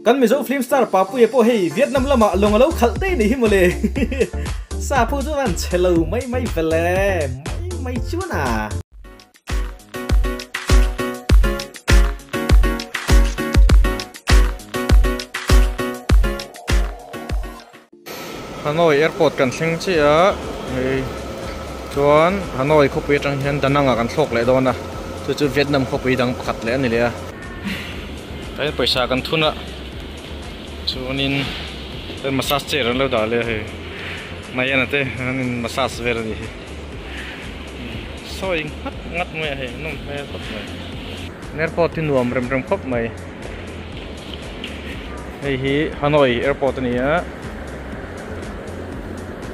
kan mizo film star papu ye po hei Vietnam lama longalo khalte ni himole sa pu chuan chelo mai vele mai chuna Hanoi airport kan thing chia hei chuan Hanoi khopi tang hian dananga kan thlok le dona chu Vietnam khopi dang pakhat le ani le a kai paisa kan thuna chuanin massage chair an lo da le he mai ana te anin massage ver ni soi ngat me he nom me khop mai airport tin nuam rem khop mai hei hi Hanoi airport ni a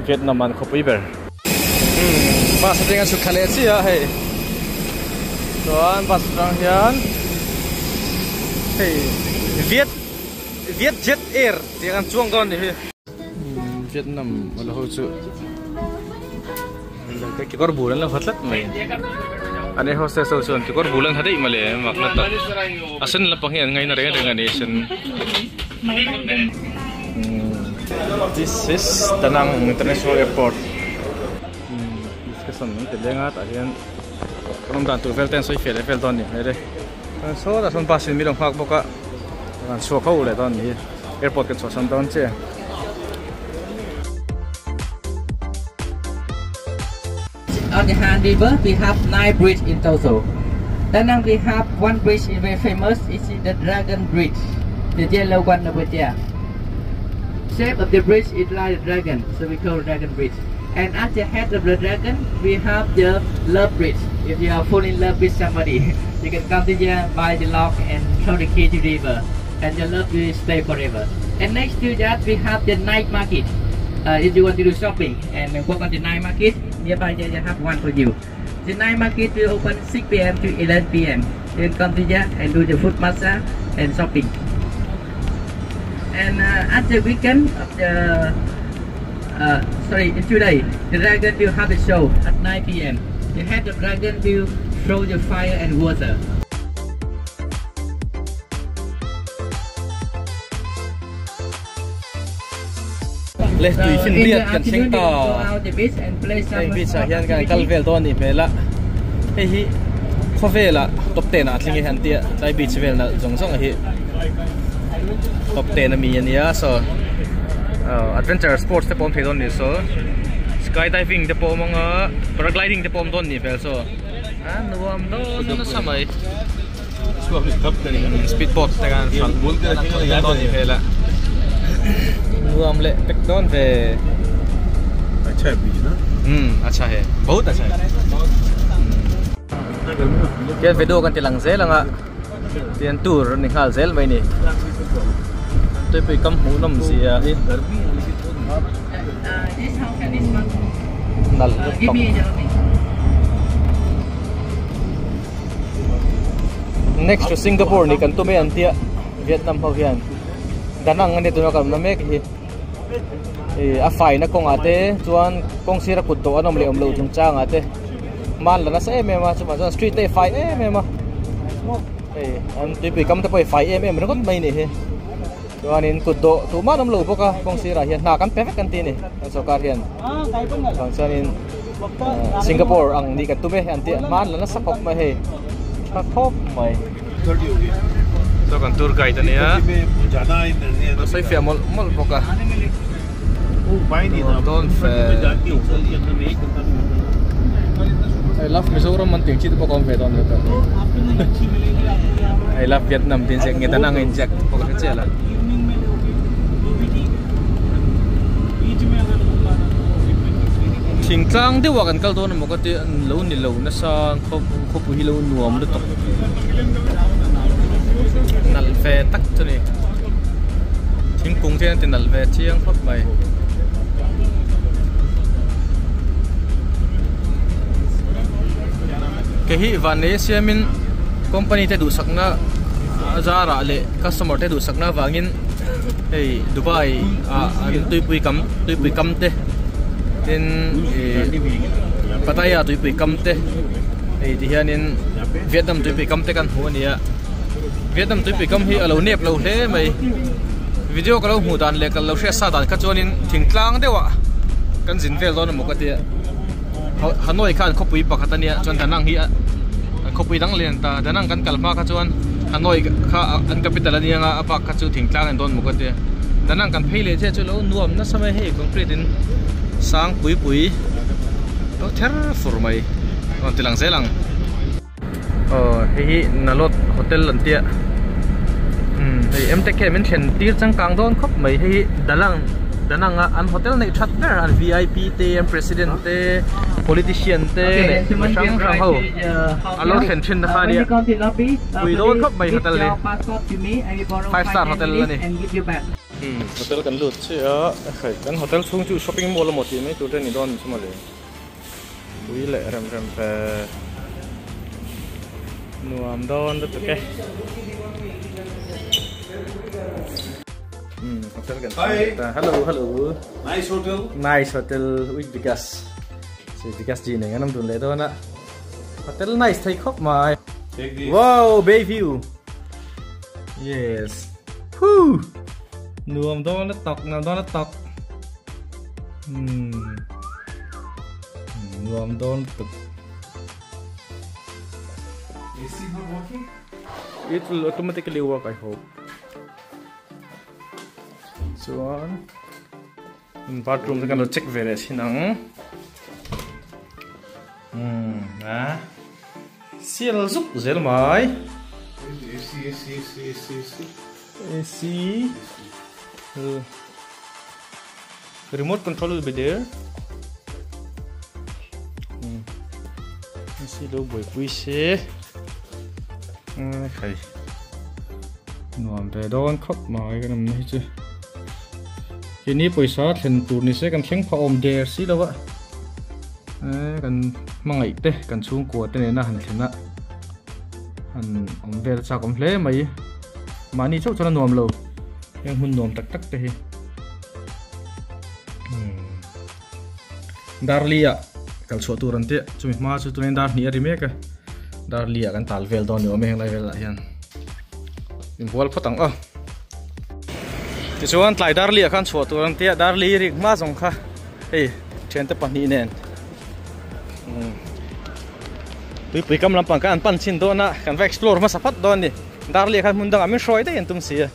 Vietnam an khopi ber bas dengan su khale chi a he chuan bas rang hian hei Vietjet Air dengan chuang don ni Vietnam ala ho chu cái kor bulan la phatlat mai ane hostess so chuan kor bulan hadai male maklat asan la panghian ngai na reng ani sen this is Danang International Airport discussion te lenga ta hian konom dan tu velten soi fel don ni re so da son pasin mi dong hak boka an so khau le don ni airport ke chosan don che on the Han River we have 9 bridges in total. Then we have one bridge is very famous. It's the Dragon Bridge, the yellow one over there. Shape of the bridge is like a dragon, so we call Dragon Bridge. And at the head of the dragon, we have the Love Bridge. If you are falling in love with somebody, you can come to here, buy the lock, and throw the key to the river, and your love will stay forever. And next to that, we have the night market. If you want to do shopping and walk on the night market, nearby there you have one for you. The night market will open 6 p.m. to 11 p.m. You can come to here and do the food massage and shopping. And at the weekend of the today, the dragon will have a show at 9 p.m. The head of dragon will throw the fire and water. Let's do it in kan sing ta hey beach a hian kan kalvel don ni mela hei hi khovela top 10 a thlingi han tia lai beach vel na jong hi top 10 mi ania so adventure sports te pom thedon ni so skydiving te pom anga paragliding te pom don ni vel so nuam do na samai speedboat te kan bul te don ni vela nuam le tek don ve अच्छा है बीच ना अच्छा है बहुत अच्छा है cái video kan tilang zel anga tian tour ni hal zel mai ni tôi bị cấm hú nằm gì à đi next to Singapore ni kan tu me an tia Vietnam ho hian Danang ani tu na kam na me ki a fai na kong ate chuan kong sira kut to anom le om lo chung chang ate man la na se me ma chuma street te fai me ma an ti pi kam te poi fai em ra kon mai ni he chuan in kut do tu ma nom lo boka kong sira hian na kan perfect kan ti ni so kar hian chuan in Singapore ang ni kan tu me an ti man la na sakop ma he sakop mai so kan tour guide ni ya no sai fia mol boka don't I love Mizoram man ting chit po kom ve don to I love Vietnam tin se ngeta nang inject po ka chela thing tlang de wa kan kal don mo ka ti lo ni lo na sa khop hi lo nuam do to nal ve tak to ni thing kung thian tin nal ve chiang khop mai cái hi Vanessa min company te du sakna zara le customer te du sakna wangin hey Dubai tui pui kam te tin Pattaya tui pui kam te hey di hianin Vietnam tui pui kam te kan hu ania Vietnam tui pikam hi alo nep lo hle mai video kalau mu dan le kal lo share sa dan ka chuanin thingtlang dewa kan jin vel don mo ka tia Hanoi khan khopui pakhatania chuan danang hi khopui dang len ta danang kan kalma ka chuan Hanoi kha an capital ania nga apak ka chu thingtlang an don mo ka tia danang kan pheile che chu lo nuam na samai he complete in sang pui lo ther furmai on tilang zelang hi nalot hotel lan tia hi em te ke men then tir chang kang don khop mai hi danang an hotel nei that ber an VIP te an president te politician te sang sang ho alo then kha ni we don't khop mai hotel ni 5-star hotel ni hotel kan lut che khai kan hotel chung chu shopping mall mo ti mai tu ni don chuma le ui le ram pe nuam don tu ke hotel kan hello nice hotel ui Vikas ji này năm tuần lễ thôi nè hotel nice thấy khóc mà wow bay view yes nuam đó nó tọc nào đó nó tọc nuam đó nó tọc it will automatically work I hope so in bathroom kan lo check về sinang sial zup zel mai AC remote control will be there AC lo boy pui se khai nuam về don khóc mai cái nằm này chứ cái ní paisa thlen tur ni se kan thleng pha om der si lo wa kan mangai te kan chung ko te ne na han thlena han om ver cha kom hle mai mani chau chana nuam lo yang hun nuam tak tak te hi darlia kal chu turan te chumi ma chu tunen dar ni ari me ka darlia kan tal vel don yo me heng lai vel la hian in bol phatang ti chuan tlai darlia khan chu turan te darli rik ma jong kha ei chen te pani nen pui kam lampang kan pan chin do na kan va explore ma sapat don ni darli khan mundang amin shroi te entum sia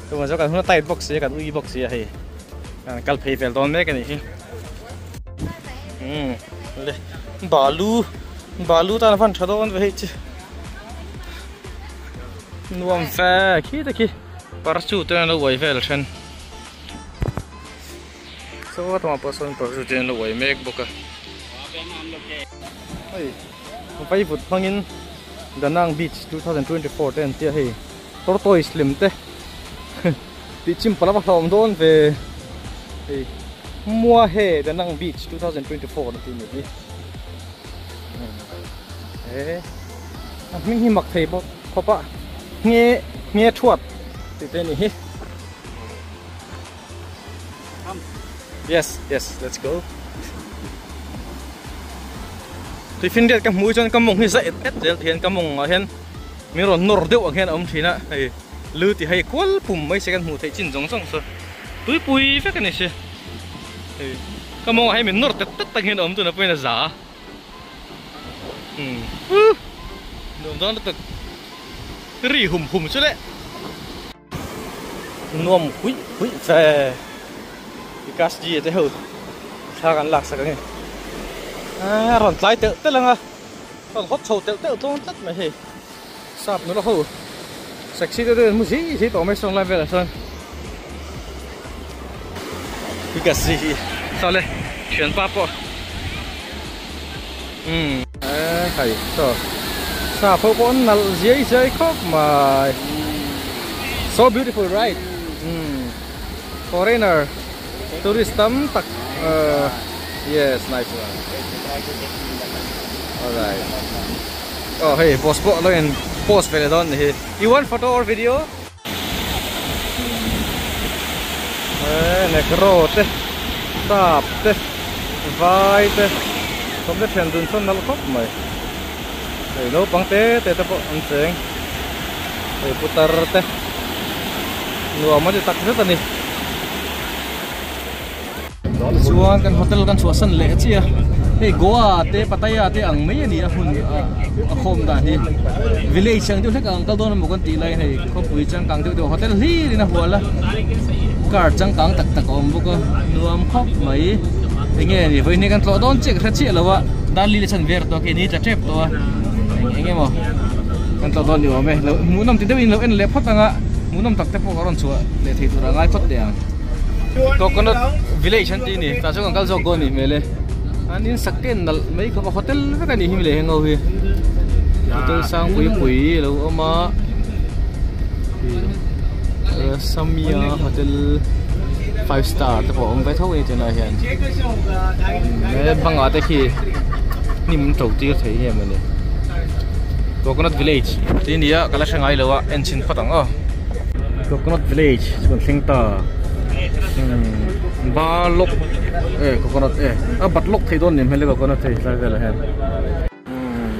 tu ma kan huna tight box sia kan ui box sia hei kan kal phei vel don me kan ni le balu ta fan thadon ve chi nuam fa ki ta ki parachute na wai vel chen so ta ma person parachute na wai mek boka oi pai vut phangin Danang Beach 2024 ten tia hei tortoise slim te ti chim pala hlom don ve hei mua he Danang Beach 2024 na ti ni mình hi mặc thầy bố papa nghe chuột thì tên này yes let's go thì phiên điện các mũi cho các mông hi dậy tết hiện các mông ở hiện mình rồi nổi điệu ở hiện ông thì nè hay lư thì hay quá phùm mấy cái mũ thấy chín giống xong rồi túi bùi phết cái này chứ các mông hay mình nổi tết tăng hiện ông tôi nó bên là giả nuông đó nó tự rì hùm chứ đấy nuông quý về Vikas gì thế hử saoกันlạc sao cái này ròn lái tự tức là còn hot sầu tự tôi tất mà hề sạp nó là hử sexy tới một gì tổ mấy xong lại về là sơn Vikas gì sao đây chuyển papo thầy so sa phố con là dễ khóc mà so beautiful right foreigner tourist tắm tak yes nice one alright oh hey post bộ lên post về đó này you want photo or video necro te tap te vai te không biết thèn dùn xuân nó khóc mày để nấu bằng té tập bộ ăn chén putar teh. Nuam aja tak kita nih. Chuan kan hotel kan suasan le chi ya. Hey Goa te Pattaya te ang mai ni a hun a khom da ni. Village chang tu thek ang kal don mo kan ti lai hei ko pui chang kang tu hotel hi ni na huala. Car chang kang tak tak om bu ko nuam khop mai. Nge ni voi ni kan tlo don chek kha chi lawa. Dali le chan ver to ke ni ta trap to. Nge mo. Kan tlo don ni o me. Mu nam ti dewin lo en le phot nga. Mu nam tak te po karon chua le thei tu ra ngai phot de ang. Coconut village hanti ni ta chung kal jog go ni mele anin sakken dal mai ko hotel ve ka ni him le hengau hi hotel sang pui lo oma Samia hotel 5 star ta po om vai thau ni chena hian me banga te khi ni mun tau ti thei he mane Coconut village ti ni ya kala sangai lo wa enchin phatang o Coconut village chun thingta Balok coconut batlok thei don nim hele coconut thei sai vela hen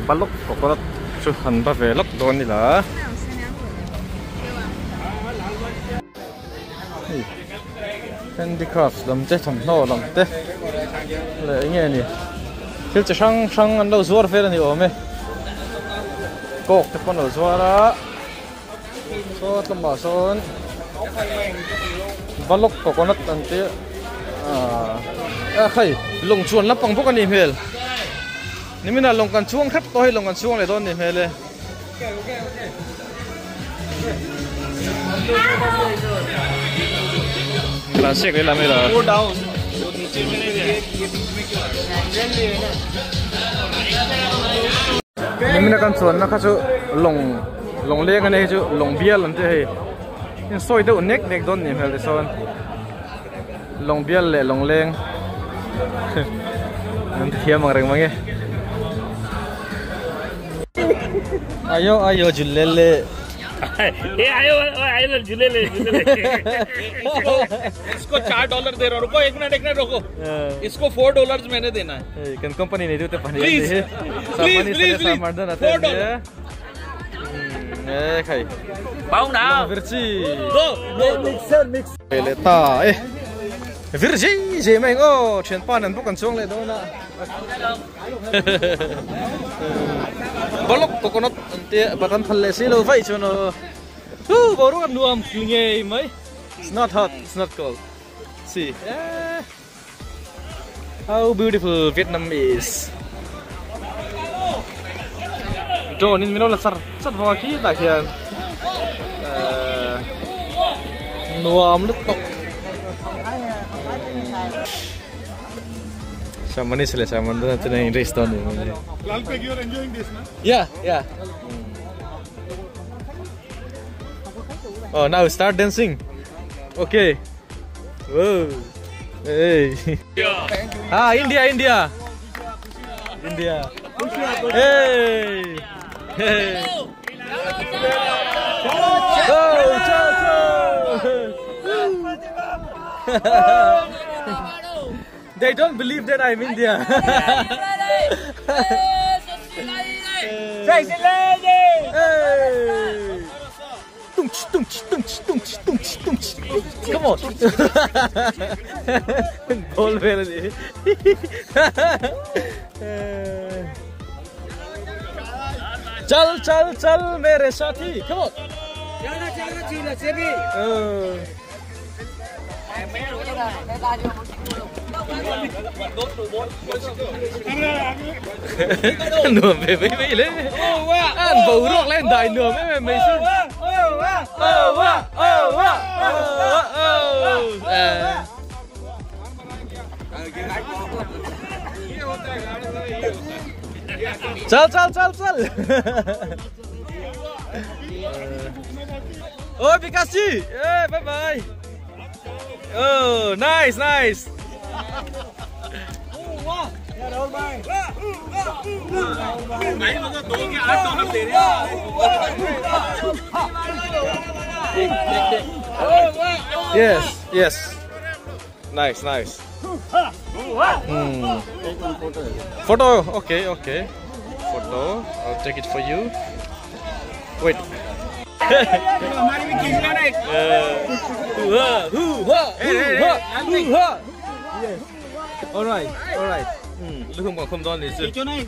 balok coconut chu han ba velak don ni la handicraft lam che tham no lam te le nge ni thil che sang an lo zuar fer ni ome kok te pon lo zuara so tama son Balok coconut ante khai long chuan lapang bok ani hmel nimina long kan chuang khat to hi long kan chuang le don ni hmele classic le la mera go down nimina kan chuan na kha chu long leng ani chu long bial ante hei in soi de nek don ni hmel son long bial le long leng nan thia mang reng mange ayo julele आयो झूले ले इसको $4 दे रहा हूँ रुको एक मिनट रुको इसको $4 मैंने देना है कंपनी नहीं देते पानी खाई bao nào virgi mix ta virgi gì mày ô chuyển pan ăn bốc cần xuống lại đó nè balok coconut tia batan phalle si lo vai chu no boru kan nuam klinge mai it's not hot it's not cold see how beautiful Vietnam is drone in mino la sat wa ki la hian nuam lut tok Samani sila saman doon natin yung race doon. Lalpeg, you're enjoying this, na? Yeah. Oh, now start dancing. Okay. Whoa. Hey. India. Hey. They don't believe that I'm India. Come on. Ball really. चल मेरे साथी. Come on. Nửa về lấy ăn bầu ruộng lên đài nửa mấy xương चल ôi Pikachu bye bye. Oh, nice. Yes. Nice. Photo. Okay. Photo. I'll take it for you. Wait. Mari bikin juga naik. Yes. Alright. Lu không đón thì chứ. Chỗ này.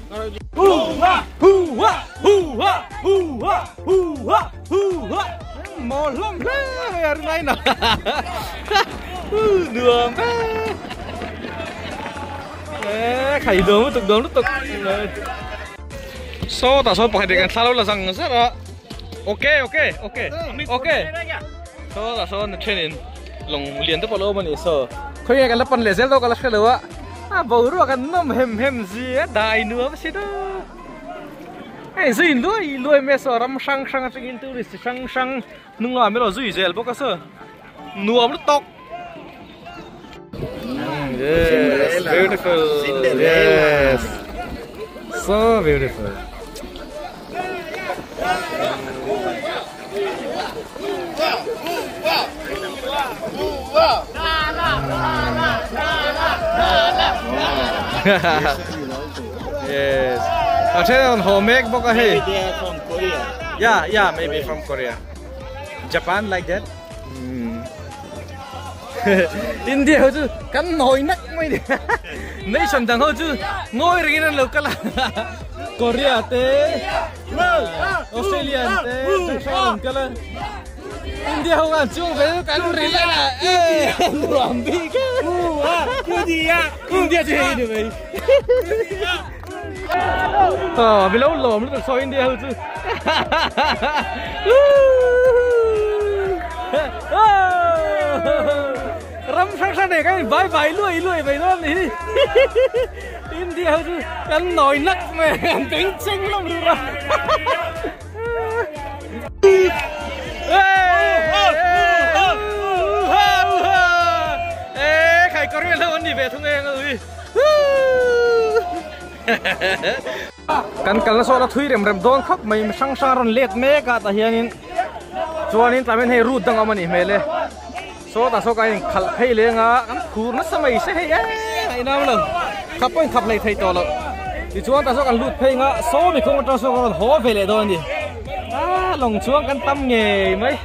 Mò lắm đấy, ở đây nào. Đường đấy. Khải đường lúc tục. So ta so pakai dengan selalu lasang sara. Oke. So ta so training long liền tới follow mình so. Khơi nghe cái lapan lezel đâu cái lap cái lửa. Bầu rồi cái nấm hem gì á đại nữa mà xí đó. Ai gì lùi mẹ so ram sang trên tourist sang nung lo mẹ lo duy zel bốc cái sơ. Nuông nó tóc. Yes, beautiful. Yes, so beautiful. Yes. Actually, homemade book hey. They are from Korea. Yeah, maybe from Korea. Japan like that. India hả chứ? Cắn nồi nách mày đi. Nation thằng hả chứ? Ngồi rồi cái lục cái là Korea thế, Australia thế, Japan cái là India không ăn chung với cái lục này là, làm gì cái? Cái gì à? India gì vậy mày? Vì lâu lồm nó được soi India hả chứ? Ram sang này cái vài lùi vậy đó đi. India hả chứ? Ăn nồi nách mày, tính xinh lắm rồi. Khải Korea lâu đi về thung em ơi. Kan nó so là thui rem don khóc mày sang ron let me ka ta hianin. Chuanin tamen hei root dang amani mele. So ta so cái khal hei le nga an khu na samai se hei ai nam lo. Khap point khap lai thei to lo. Ti chuan ta so kan lut phei nga so mi khong ta so ron ho ve le don ni. Lòng chuang kan tam nge mấy.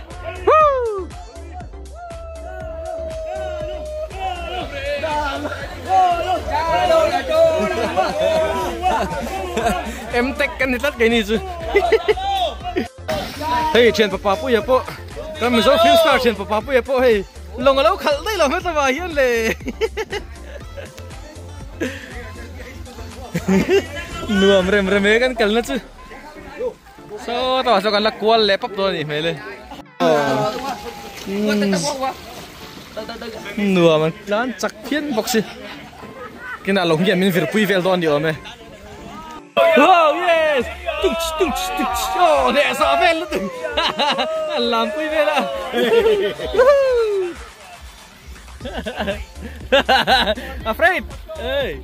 Em tek kan hết cái này chứ. Hey, trên papa pu ya po. Kan mình so few star trên papa pu ya po hey. Lòng lâu khal dai lo hết ta hiền le. Nuam rem kan kal na chứ. So ta so kan la kwal le pap do ni me le. Nuam man lan chak phiên box si. Cái nào lồng hiền mình việc pui vel don đi ôm me. Oh yes! Tung. Oh, nè sao vel nó từng. Làm pui vel à. Afraid? Hey,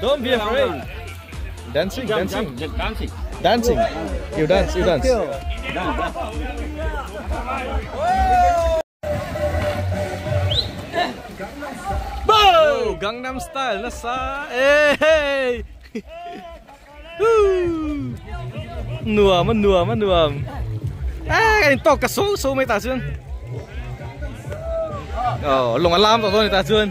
don't be afraid. Dancing. You dance. Boom! Gangnam Style, nasa. Hey! Nuam. Cái to cả số mấy ta chưa? Lồng alarm rồi người ta chưa?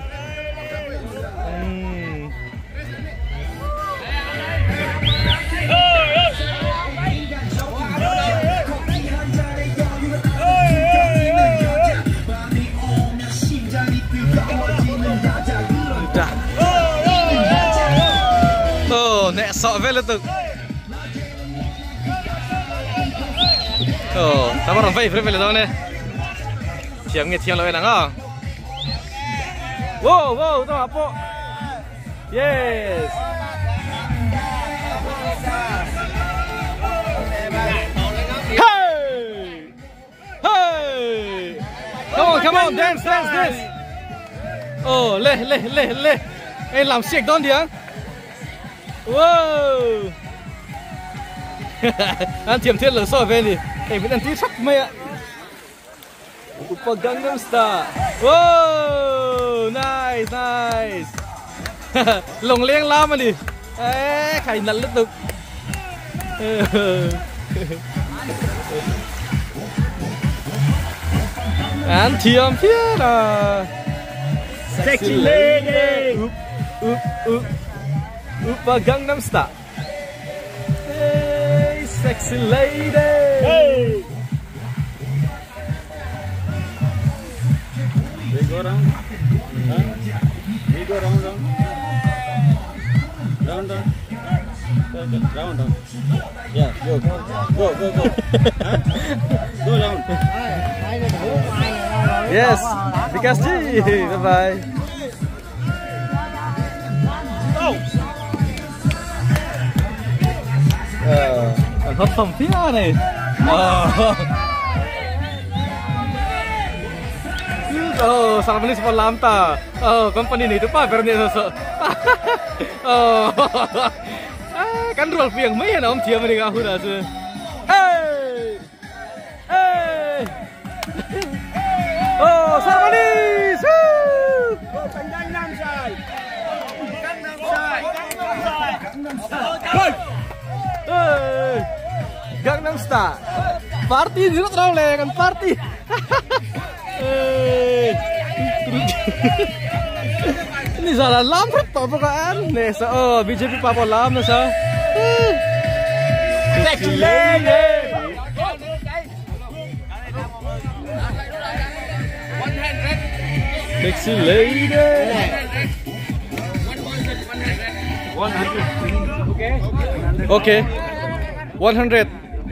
Nè sợ về là tự. Ta bắt đầu vây là đâu nè. Chiếm nghe chiếm là về là ngờ. Wow, tao po. Yes. Hey. Come on, dance. Lê. Em làm siếc đón đi á. Wow. Anh tiệm thiết lửa soi về đi. Em vẫn ăn tí sắc mẹ. Uppa Gangnam Style. Wow, nice. Lồng liêng lam mà đi. Khải nắn lứt tục. An thiam phía à. Sexy lady. Upa Gangnam Style. Hey, sexy lady. Hey. We go round. Huh? We go round. Round. Yeah, go. Huh? Go round. Yes, because bye bye. Anh hấp phẩm phía này. Oh, salah beli sepuluh lamta. Oh, company ini itu pak berani sosok. Oh, kan roll piang mai na om dia mereka aku dah tu. Hey, hey. Oh, salah beli. Gangnam Style. Hey, Gangnam Style. Party juga terlalu kan party. Ini salah lambat apa kan? Nesa oh BJP papa lam nesa. Sexy lady. Sexy lady. 100. Okay. 100.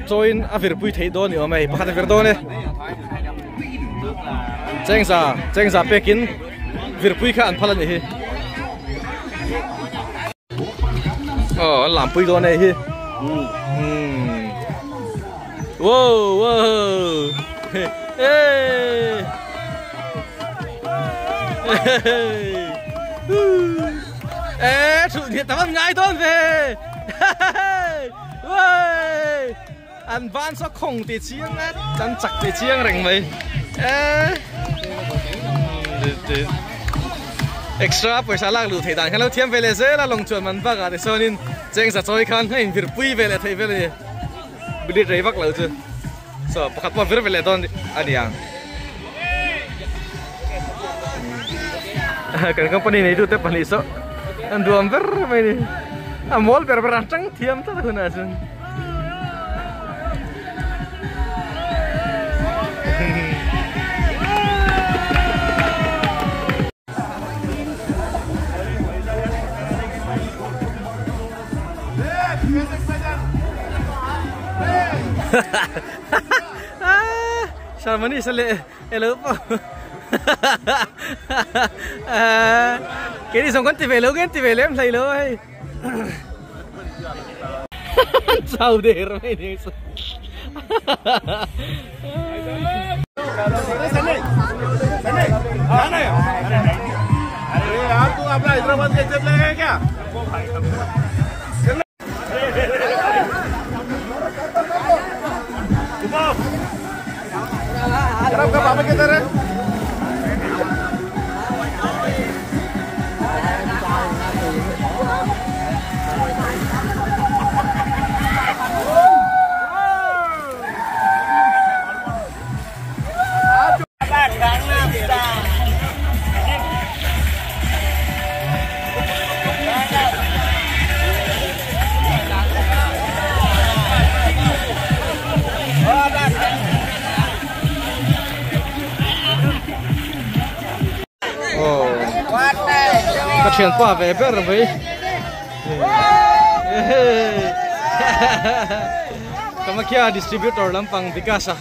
Join afir pui thei do ni omai pakhat afir do ne. Cheng sa pekin virpui kha an phalan hi. Oh, lam pui do ne hi. Wow. Hey. Sự thiệt tắm ngay thôi về. Ôi. Anh van sao không thì chiang á, chân chặt thì chiang rành mày. Extra paisa lang lu thei dan kan lo thiam vele se la long chuan man baga de sonin cheng sa choi khan hein vir pui vele thei vele bili rei vak lo chu so pakhat pa vir vele don aniang kan company nei du te pani so an duam ver mai ni amol ber ber chang thiam ta huna chun Sharmani sale hello po. Cái đi xong con tì về em thầy lố hay. Sao để rồi đi. अरे यार तू अपना हैदराबाद के जेब लेगा क्या? आपका बाबा किधर है? Chuyện qua về biết rồi với kamu kia distributor lampang Dikasa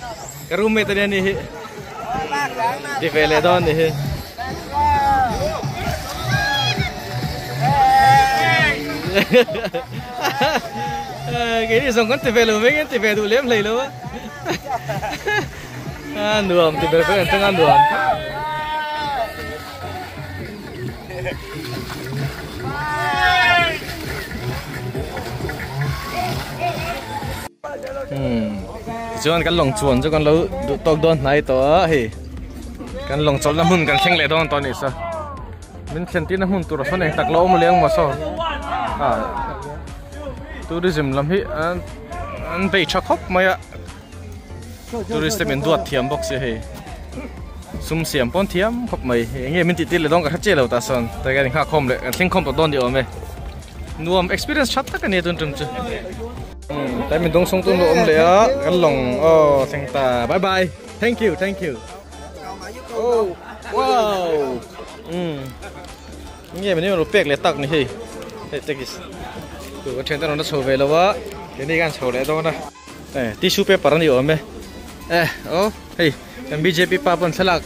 ke rumah tadi ni di Veledon ni cái gì xong con TV luôn mấy cái TV đủ liếm lấy luôn á nuông TV phải ăn ăn nuông chuan kan long chuan chu kan lo tok don nai to hi kan long chol na mun kan theng le don to ni sa min khen tin na mun tur so nei tak lo om leng ma so tourism lam hi an bei chak hop maya tourist men duat thiam box hi sum siam pon thiam khop mai nge min ti ti le dong ka che lo ta son ta ga kha khom le thing khom to don di ome nuam experience chat ta ka ne tun tum chu tai min dong song tun lo om le a kan long thing ta bye bye thank you oh wow nge min lo pek le tak ni hi tekis tu ka chen ta no chho ve lo wa ke ni kan chho le do na tissue paper ni ome hey kan BJP pa pon salak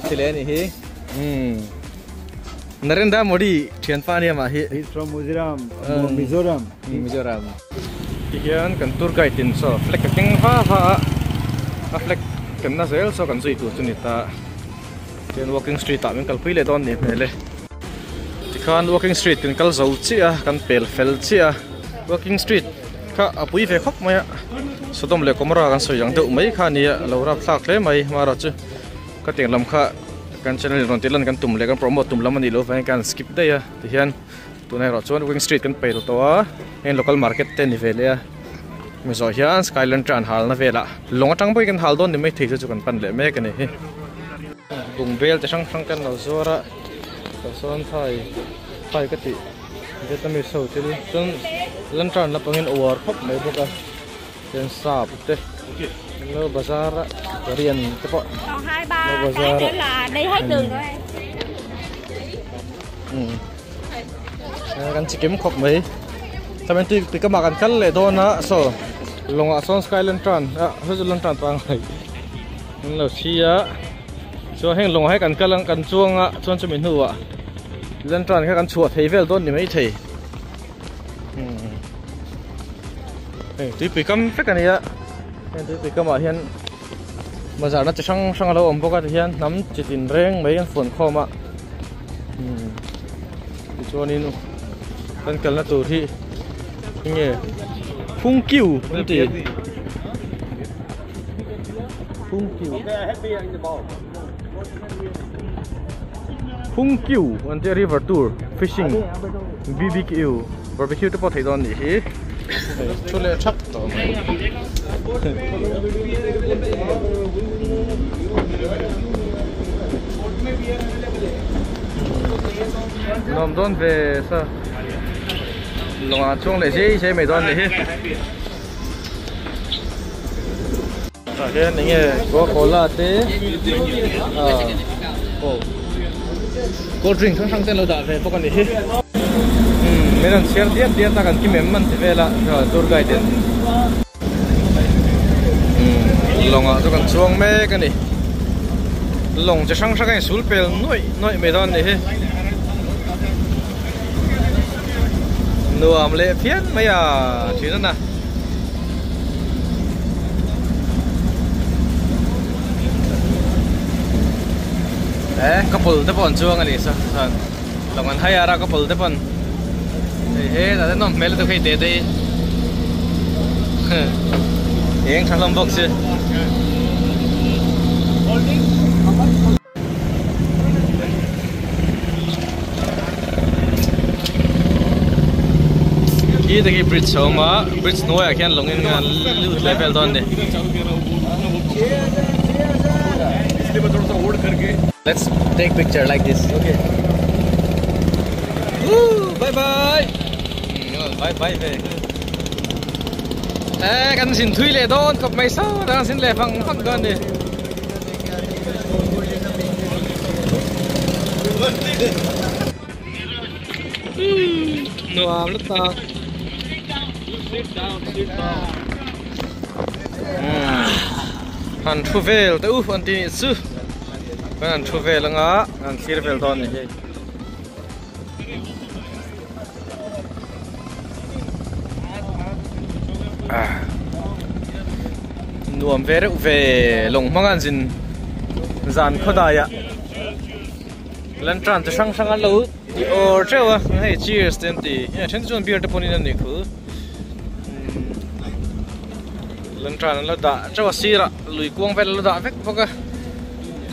sile ni hi Narendra Modi thian pa ni ma hi He's from Mizoram. Mizoram hian kan tour guide tin so fleck ka king fa a fleck kan na zel so kan zui tu chunita ken walking street ta min kal pui le don ni pele tikhan walking street kan kal zo chi a kan pel fel chi a walking street ka apui ve khop maya sodom le komra kan so yang deu mai kha ni lo ra thlak le mai mara chu ka teng lam kha kan channel ron tilan kan tum le kan promote tum lam ani lo fa kan skip de ya ti hian tunai ro chuan walking street kan pe to a en local market te ni vele a mi zo hian skyland tran hal na vela longa tang boi kan hal don ni mai thei chu kan pan le me kan hi bung bel te sang sang kan lo zora so son thai ka ti je ta mi so til chun lan tran la pangin over khop mai boka ten sap te nó bazaar riêng cái bọn còn 2-3 tháng nữa là đi hết đường rồi kan chỉ kiếm khop mấy sao bên tuy các bạn cắt lệ đôn á so long ạ son skyland tran hơi lan tran pang này lâu chi á cho heng long hay kan chuông á chuông cho mình hù á lan tran cái kan chuột thấy về đôn thì mấy thầy tuy bị cấm phết cái này á tuy bị cấm ở hiện mà giờ nó chỉ sang lâu ẩm bốc cái hiện nắm chỉ tin reng mấy anh phun kho mà cho nên cần cần là tổ thị nghe phun kiều cái gì phun kiều anh đi river tour fishing BBQ barbecue to thấy đòn gì cho lên chắc rồi làm đòn về sao long chung lại gì chơi mấy đòn này cái này nghe có là thế cold drink sang tên lâu đã về có con này mấy lần share tiếp ta cần kim mềm mình thì về là rồi tour guide đến lòng à tôi cần xuống mấy cái này lòng chỉ sang cái sủi bèo nuôi mấy đòn này nuông lệ phiến mấy chuyện đó nè couple tập on chuông này sao lòng anh hay ra couple tập on là nó mấy lần tôi thấy để yên thằng lâm bốc chứ cái cái bridge sao mà bridge nuôi ở khen lòng in level đó này let's take picture like this okay bye bye bye về kan xin thui le don kop mai sao đang xin le phang gần đi no am lắm ta han thu về tới anh tin sư han thu về là ngã han xir về don này nuông về lồng mang anh xin dàn khó đại ạ lần tràn từ sang ăn lâu ở chỗ à hay cheers đến thì trên chỗ beer tập đi nên được lần tràn là đã chỗ xí ra lùi quăng về là đã vét bốc à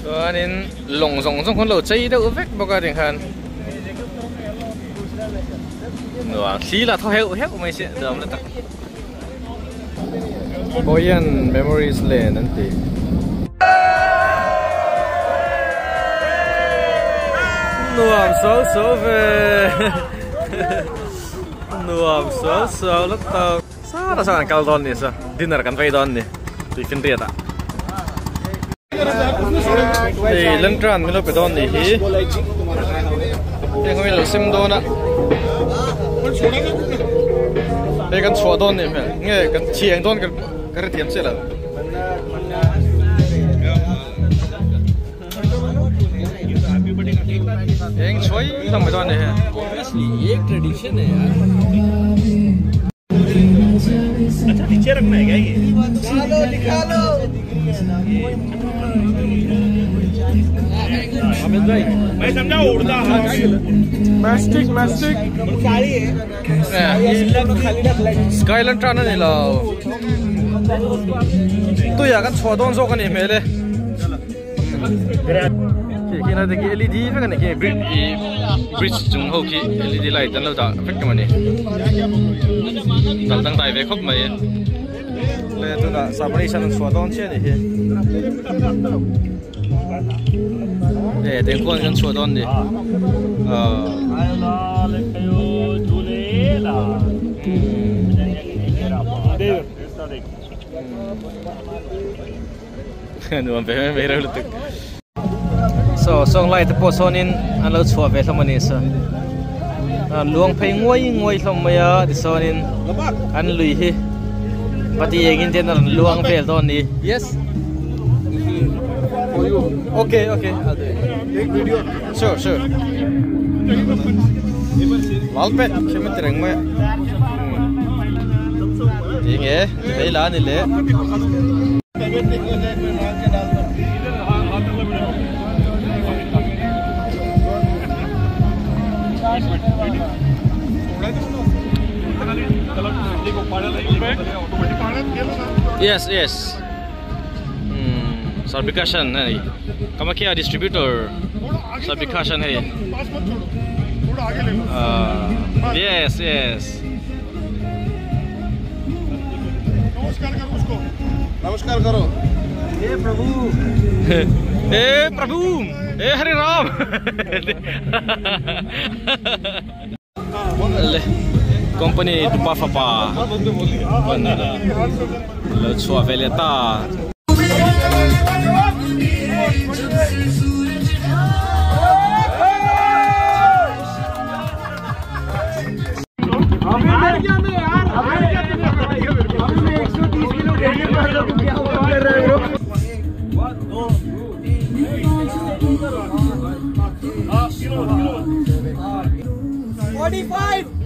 cho nên lồng rồng trong con lẩu cháy đâu vét bốc à tiếng Hàn nuông xí là thao heo mấy chuyện được là Boyan Memories Lane nanti. nuam so về nuam so lắm tao sao sao ăn don nè sao dinner kan vay don nè tùy phiên tiệt ạ thì lần tràn mình lo phải don nè hí đây không biết là sim don ạ đây kan chua don nè nghe kan chiang don cái tiệm sẽ là Yang choi làm cái đoạn này hả? Obviously, एक tradition है यार. अच्छा नीचे रखना है क्या ये? दिखा लो. अमित भाई, मैं समझा उड़ता है. Mastic. सारी है. Skyland ट्राना नहीं लाओ. तो यार kan chua don so kan ni mele. Khi nào thì LED phải cái này bridge chung hậu khi LED light tan lâu ta phải cái này tăng tài về khóc mày lên tôi đã sao bây giờ nó xóa đòn chết này để tiếng con con xóa đòn đi nuông về rồi được so song lai te po sonin an lo chua ve thomani sa luang phei ngoi thom maya di sonin an lui hi pati egin ten an luang vel don ni yes for you okay I'll do it take video sure lalpe chemen tereng me inge dei la ni le Yes. Fabrication है कम क्या distributor fabrication है yes नमस्कार करो हे प्रभु हे हरे Ram company tupa fapa lo chua veleta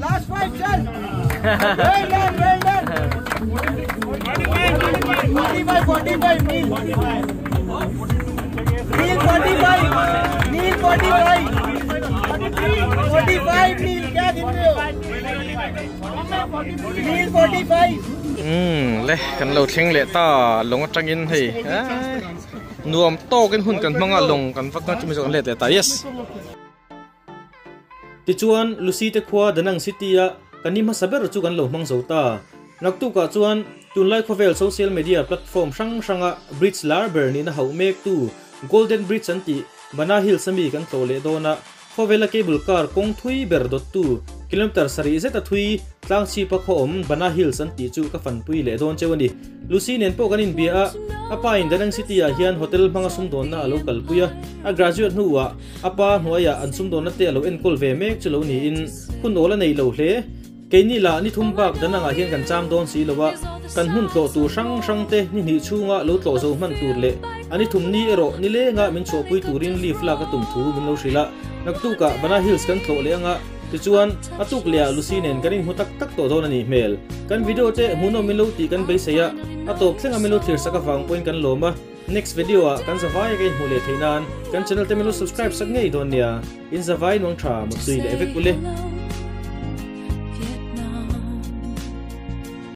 last 5 sir. Well done. 45 Neil. Neil 45. Neil 45 Neil क्या गिन रहे हो? Neil 45. ले kan lo thing le ta long atangin hei nuam to kan hun kan manga long kan fakna chimi jong le ta yes tichuan Lucy te khwa danang city a kanima saber chu kan lo mang zota naktu ka chuan tunlai khovel social media platform sang bridge larber ni na hau mek tu golden bridge anti bana hill sami kan tole dona khovela cable car kong thui ber dot tu kilometer sari zeta thui tlang chi pa khom bana hill anti chu ka fan pui le don chewani Lucy nen po kanin bia apa in danang city a hian hotel manga sum don na local puya a graduate nuwa apa hnuaya an sum don na te lo en kol ve mek chulo ni in khun ola nei lo hle keini la ni thum bak dananga hian kan cham don si lowa kan hun tlo tu sang te ni ni chunga lo tlo zo man tur le ani thum ni ero ni le nga min cho pui turin leaf la ka tum thu min lo sila naktu ka bana hills kan tlo le anga tichuan atuk lia Lucy nen kanin hutak tak to don ani mel kan video te huno milo ti kan be seya atop thlenga milo thlir saka wang point kan loma next video a kan zawai again hule theinan kan channel te milo subscribe sak ngei don nia in zawai nong tha mu tui le evek ule